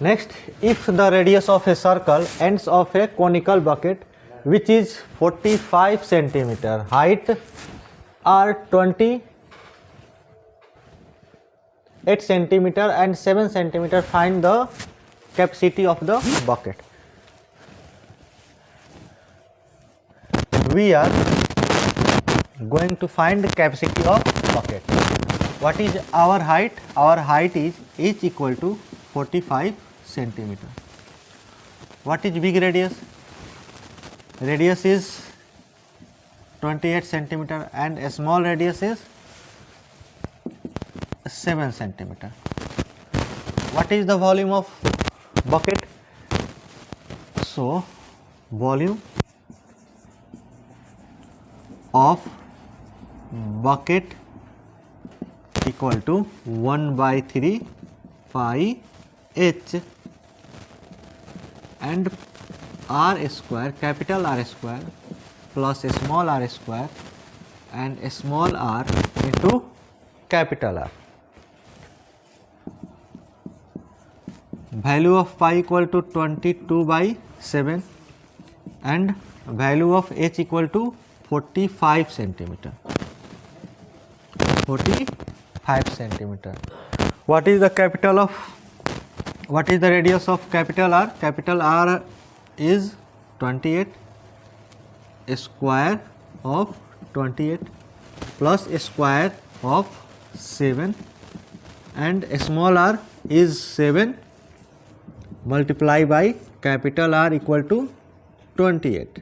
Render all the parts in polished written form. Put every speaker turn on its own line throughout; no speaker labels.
Next, if the radius of a circle ends of a conical bucket which is 45 centimeter, height are 28 centimeter and 7 centimeter, find the capacity of the bucket. We are going to find the capacity of bucket. What is our height? Our height is h equal to 45 centimeter. What is big radius? Radius is 28 centimeter and a small radius is 7 centimeter. What is the volume of bucket? So, volume of bucket equal to 1 by 3 pi h and r square, capital R square plus a small r square and a small r into capital R. Value of pi equal to 22 by 7 and value of h equal to 45 centimeter. 45 centimeter. What is the radius of capital R? Capital R is 28, a square of 28 plus a square of 7 and a small r is 7 multiply by capital R equal to 28.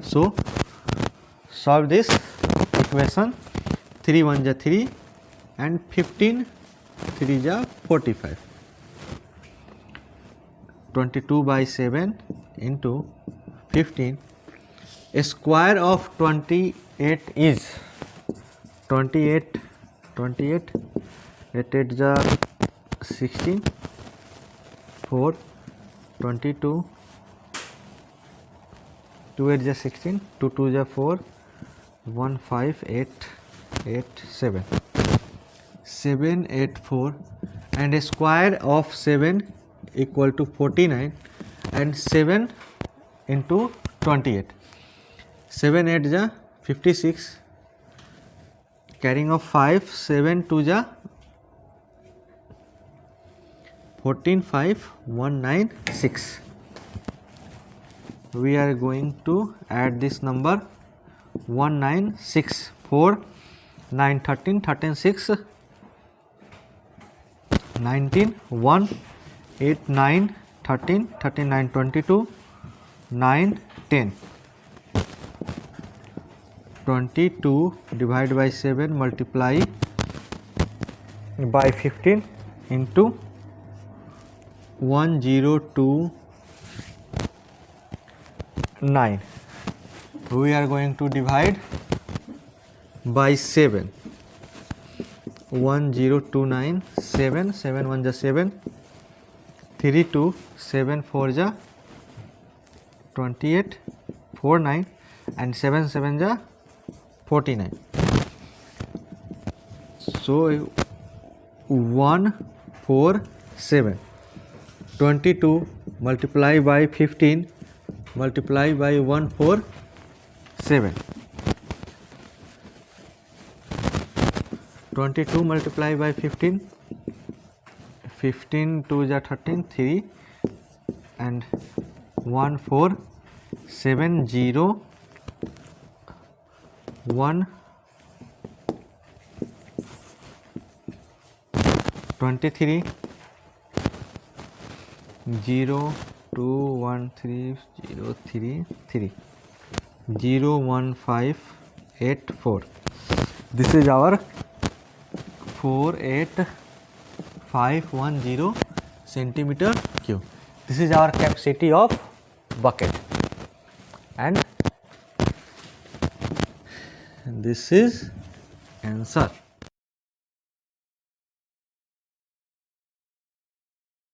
So, solve this equation. 3 1 ja 3 and 15 3 ja 45. 22 by 7 into 15. A square of 28 is 28. 8 8 ja 16. 4 22. 2 8 ja 16. 2 2 ja 4. 1 5 8 8 7. 7 8 4 and a square of 7 equal to 49 and 7 into 28. 7 8 ja 56, carrying of 5, 7 2 ja 14 5 196. We are going to add this number 196 4 9 13 13 6 19 1 8 9 13 39 22 9 10. 22 divided by 7 multiply by 15 into 1029. We are going to divide by 7. 1029 7 7 1 ja 7 3 2 7 4 ja 28 4 9 and 7 7 ja 49. So 1 4 7. 22 multiply by 15 multiply by 1 4 7. 22 multiply by 15. 15 2 ja 13 3 and 1 4 7 0 1 23 0 2 1 3 0 3 3 0 1 5 8 4. This is our 48510 centimeter cube. This is our capacity of bucket and this is answer.